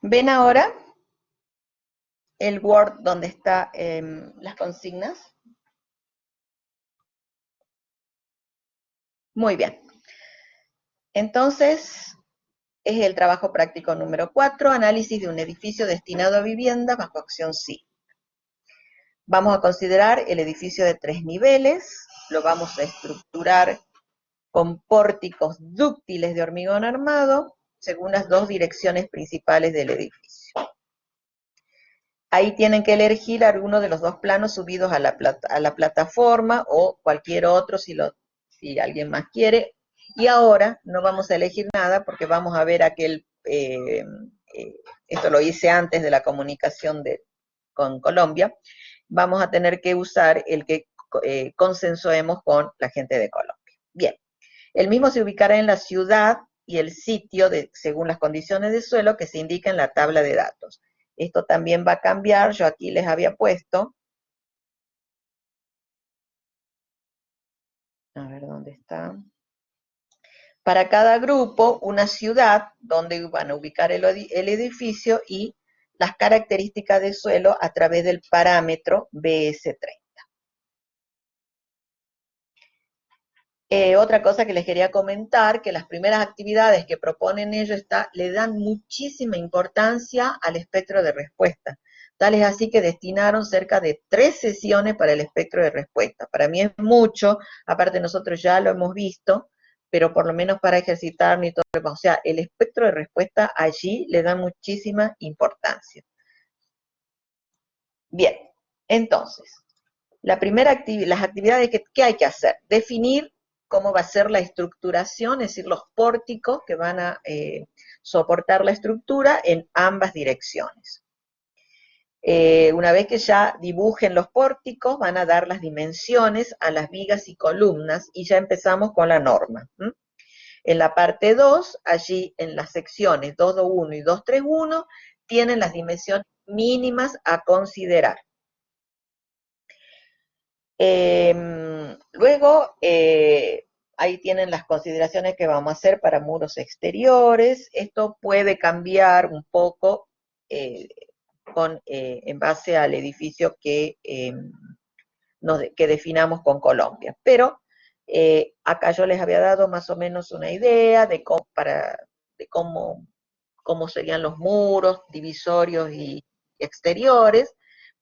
¿Ven ahora el Word donde está las consignas? Muy bien. Entonces, es el trabajo práctico número 4, análisis de un edificio destinado a vivienda bajo acción sí. Vamos a considerar el edificio de 3 niveles, lo vamos a estructurar con pórticos dúctiles de hormigón armado, según las dos direcciones principales del edificio. Ahí tienen que elegir alguno de los dos planos subidos a la plataforma o cualquier otro si alguien más quiere. Y ahora no vamos a elegir nada porque vamos a ver esto lo hice antes de la comunicación con Colombia, vamos a tener que usar el que consensuemos con la gente de Colombia. Bien, el mismo se ubicará en la ciudad y el sitio según las condiciones de suelo que se indica en la tabla de datos. Esto también va a cambiar, yo aquí les había puesto, a ver dónde está, para cada grupo una ciudad donde van a ubicar el edificio y las características de suelo a través del parámetro BS30. Otra cosa que les quería comentar, que las primeras actividades que proponen ellos le dan muchísima importancia al espectro de respuesta. Tal es así que destinaron cerca de 3 sesiones para el espectro de respuesta. Para mí es mucho, aparte nosotros ya lo hemos visto, pero por lo menos para ejercitar y todo lo demás. O sea, el espectro de respuesta allí le da muchísima importancia. Bien, entonces, las actividades que hay que hacer, definir cómo va a ser la estructuración, es decir, los pórticos que van a soportar la estructura en ambas direcciones. Una vez que ya dibujen los pórticos, van a dar las dimensiones a las vigas y columnas y ya empezamos con la norma. En la parte 2, allí en las secciones 221 y 231, tienen las dimensiones mínimas a considerar. Luego, ahí tienen las consideraciones que vamos a hacer para muros exteriores. Esto puede cambiar un poco en base al edificio que definamos con Colombia. Pero acá yo les había dado más o menos una idea de cómo serían los muros divisorios y exteriores,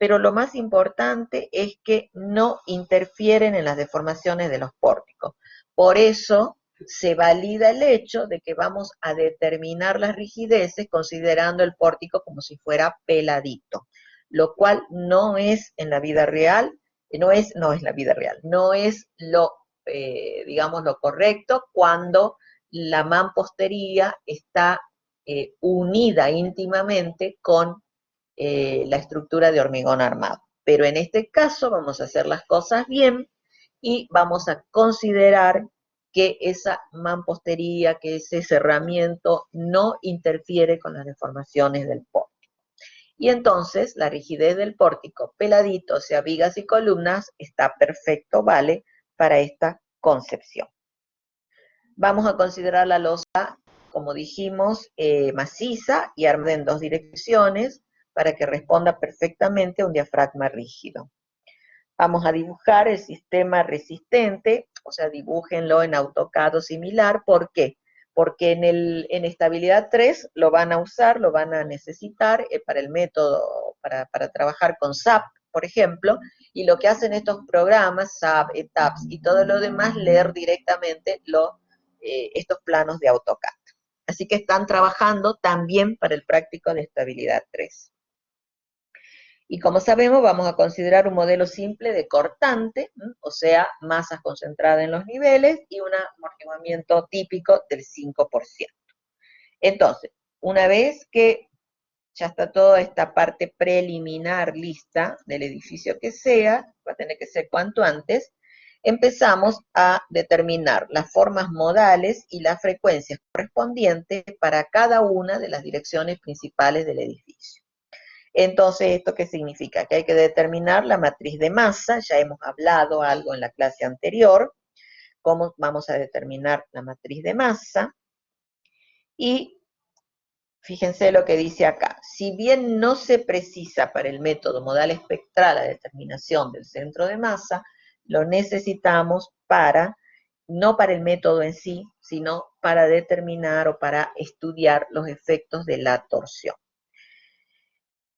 pero lo más importante es que no interfieren en las deformaciones de los pórticos. Por eso se valida el hecho de que vamos a determinar las rigideces considerando el pórtico como si fuera peladito, lo cual no es en la vida real, no es la vida real, no es digamos, lo correcto cuando la mampostería está unida íntimamente con la estructura de hormigón armado. Pero en este caso vamos a hacer las cosas bien y vamos a considerar que esa mampostería, que ese cerramiento no interfiere con las deformaciones del pórtico. Y entonces la rigidez del pórtico peladito, o sea, vigas y columnas, está perfecto, vale, para esta concepción. Vamos a considerar la losa, como dijimos, maciza y armada en 2 direcciones para que responda perfectamente a un diafragma rígido. Vamos a dibujar el sistema resistente, o sea, dibújenlo en AutoCAD o similar. ¿Por qué? Porque en estabilidad 3 lo van a usar, lo van a necesitar para el método, para trabajar con SAP, por ejemplo, y lo que hacen estos programas, SAP, ETAPS y todo lo demás, leer directamente estos planos de AutoCAD. Así que están trabajando también para el práctico de estabilidad 3. Y como sabemos, vamos a considerar un modelo simple de cortante, o sea, masas concentradas en los niveles y un amortiguamiento típico del 5%. Entonces, una vez que ya está toda esta parte preliminar lista del edificio que sea, va a tener que ser cuanto antes, empezamos a determinar las formas modales y las frecuencias correspondientes para cada una de las direcciones principales del edificio. Entonces, ¿esto qué significa? Que hay que determinar la matriz de masa, ya hemos hablado algo en la clase anterior, cómo vamos a determinar la matriz de masa, y fíjense lo que dice acá. Si bien no se precisa para el método modal espectral la determinación del centro de masa, lo necesitamos no para el método en sí, sino para determinar o para estudiar los efectos de la torsión.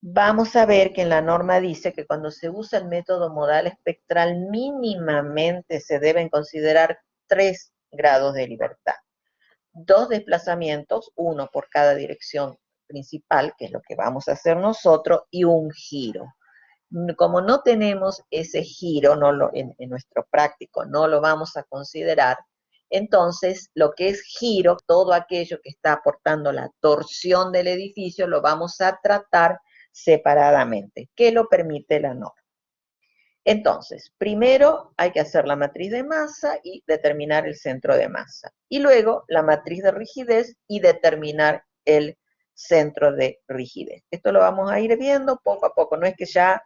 Vamos a ver que en la norma dice que cuando se usa el método modal espectral mínimamente se deben considerar 3 grados de libertad. 2 desplazamientos, uno por cada dirección principal, que es lo que vamos a hacer nosotros, y un giro. Como no tenemos ese giro en nuestro práctico, no lo vamos a considerar, entonces lo que es giro, todo aquello que está aportando la torsión del edificio, lo vamos a tratar separadamente, que lo permite la norma. Entonces, primero hay que hacer la matriz de masa y determinar el centro de masa. Y luego la matriz de rigidez y determinar el centro de rigidez. Esto lo vamos a ir viendo poco a poco, no es que ya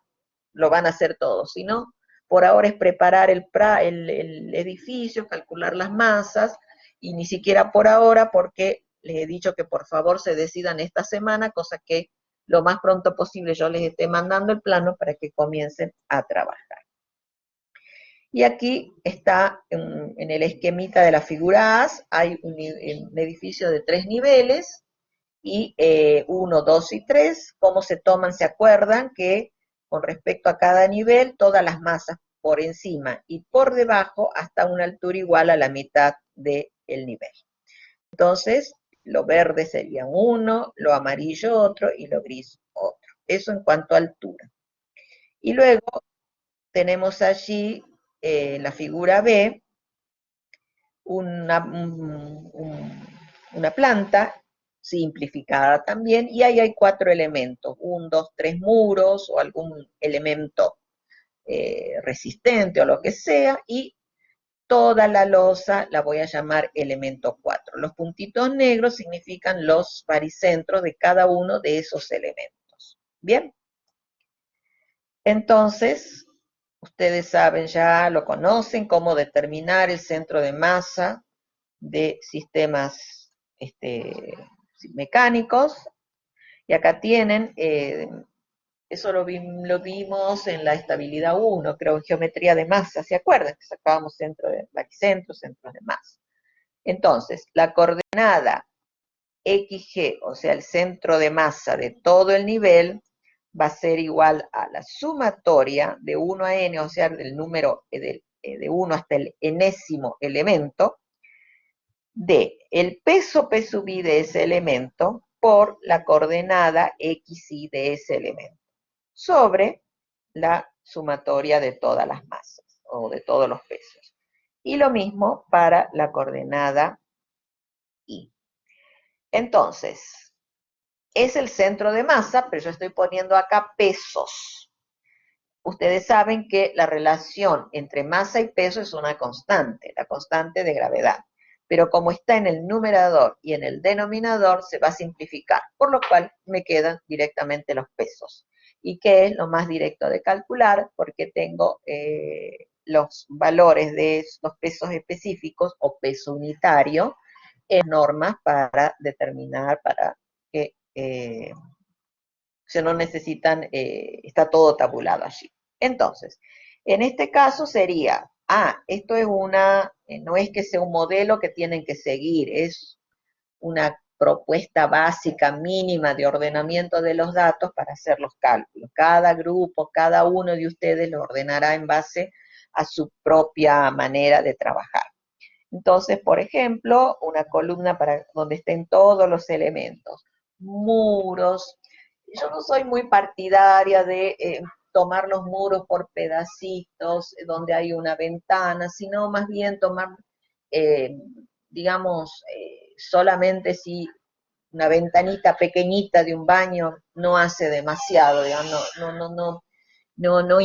lo van a hacer todos, sino por ahora es preparar el edificio, calcular las masas, y ni siquiera por ahora porque les he dicho que por favor se decidan esta semana, cosa que lo más pronto posible yo les esté mandando el plano para que comiencen a trabajar. Y aquí está en el esquemita de la figura A, hay un edificio de 3 niveles, y 1, 2 y 3, cómo se toman, se acuerdan que con respecto a cada nivel, todas las masas por encima y por debajo hasta una altura igual a la mitad del nivel. Entonces, lo verde sería uno, lo amarillo otro y lo gris otro. Eso en cuanto a altura. Y luego tenemos allí en la figura B una planta simplificada también, y ahí hay 4 elementos, 1, 2, 3 muros o algún elemento resistente o lo que sea, y toda la losa la voy a llamar elemento 4. Los puntitos negros significan los baricentros de cada uno de esos elementos. Bien, entonces, ustedes saben ya, lo conocen, cómo determinar el centro de masa de sistemas mecánicos. Y acá tienen, eso lo vimos en la estabilidad 1, creo, en geometría de masa, ¿se acuerdan? Que sacábamos centro de baricentro, centros de masa. Entonces, la coordenada XG, o sea, el centro de masa de todo el nivel, va a ser igual a la sumatoria de 1 a n, o sea, del número de 1 hasta el enésimo elemento, de el peso P sub i de ese elemento por la coordenada xy de ese elemento, sobre la sumatoria de todas las masas, o de todos los pesos. Y lo mismo para la coordenada y. Entonces, es el centro de masa, pero yo estoy poniendo acá pesos. Ustedes saben que la relación entre masa y peso es una constante, la constante de gravedad. Pero como está en el numerador y en el denominador, se va a simplificar, por lo cual me quedan directamente los pesos. ¿Y qué es lo más directo de calcular? Porque tengo los valores de los pesos específicos o peso unitario en normas para determinar, para que se no necesitan, está todo tabulado allí. Entonces, en este caso sería, esto es no es que sea un modelo que tienen que seguir, es una propuesta básica mínima de ordenamiento de los datos para hacer los cálculos. Cada grupo, cada uno de ustedes lo ordenará en base a su propia manera de trabajar. Entonces, por ejemplo, una columna para donde estén todos los elementos, muros. Yo no soy muy partidaria de tomar los muros por pedacitos donde hay una ventana, sino más bien tomar, eh, digamos, solamente si una ventanita pequeñita de un baño no hace demasiado, digamos, no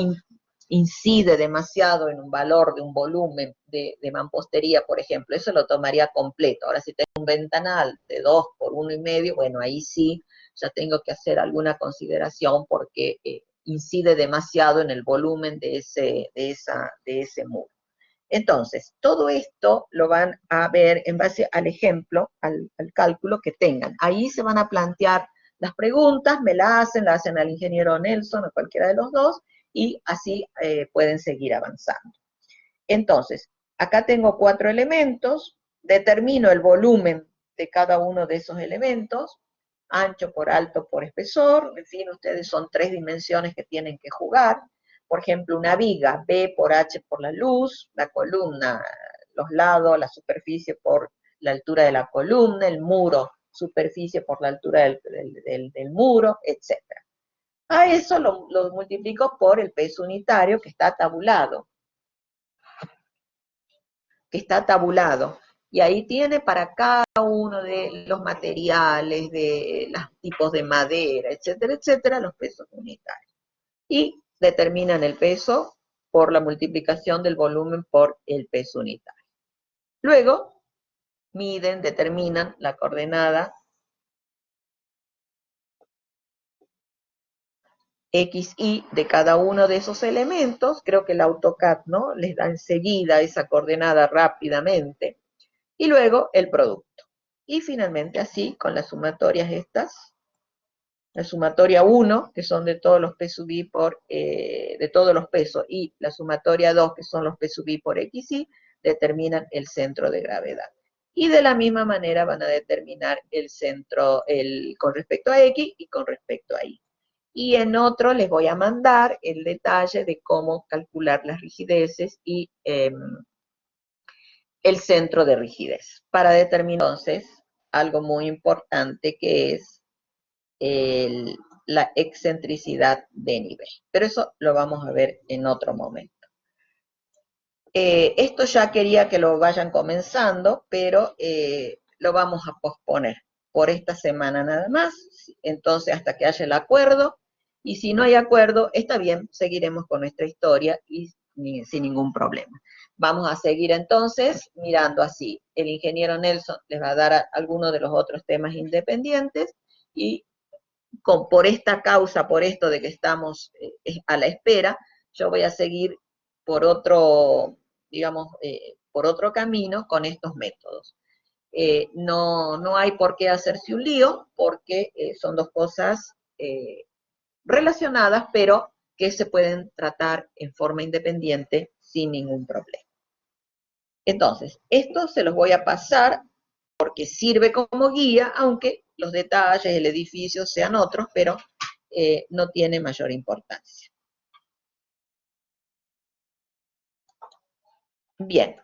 incide demasiado en un valor de un volumen de mampostería, por ejemplo, eso lo tomaría completo. Ahora, si tengo un ventanal de 2 por 1,5, bueno, ahí sí ya tengo que hacer alguna consideración porque incide demasiado en el volumen de ese muro. Entonces, todo esto lo van a ver en base al ejemplo, al cálculo que tengan. Ahí se van a plantear las preguntas, me la hacen al ingeniero Nelson o cualquiera de los dos, y así pueden seguir avanzando. Entonces, acá tengo 4 elementos, determino el volumen de cada uno de esos elementos, ancho por alto por espesor, en fin, ustedes son 3 dimensiones que tienen que jugar. Por ejemplo, una viga, B por H por la luz, la columna, los lados, la superficie por la altura de la columna, el muro, superficie por la altura del muro, etc. A eso lo multiplico por el peso unitario que está tabulado. Y ahí tiene para cada uno de los materiales, de los tipos de madera, etcétera, etcétera, los pesos unitarios. Y determinan el peso por la multiplicación del volumen por el peso unitario. Luego, miden, determinan la coordenada X, Y de cada uno de esos elementos. Creo que el AutoCAD, ¿no?, les da enseguida esa coordenada rápidamente. Y luego el producto. Y finalmente así, con las sumatorias estas, la sumatoria 1, que son de todos los P sub I de todos los pesos, y la sumatoria 2, que son los P sub I por XY, determinan el centro de gravedad. Y de la misma manera van a determinar el centro con respecto a X y con respecto a Y. Y en otro les voy a mandar el detalle de cómo calcular las rigideces y el centro de rigidez, para determinar entonces algo muy importante que es la excentricidad de nivel. Pero eso lo vamos a ver en otro momento. Esto ya quería que lo vayan comenzando, pero lo vamos a posponer por esta semana nada más, entonces hasta que haya el acuerdo, y si no hay acuerdo, está bien, seguiremos con nuestra historia y sin ningún problema. Vamos a seguir entonces mirando así. El ingeniero Nelson les va a dar algunos de los otros temas independientes, y por esta causa, por esto de que estamos a la espera, yo voy a seguir por otro, digamos, por otro camino con estos métodos. No hay por qué hacerse un lío, porque son dos cosas relacionadas, pero que se pueden tratar en forma independiente sin ningún problema. Entonces, esto se los voy a pasar porque sirve como guía, aunque los detalles, el edificio sean otros, pero no tiene mayor importancia. Bien,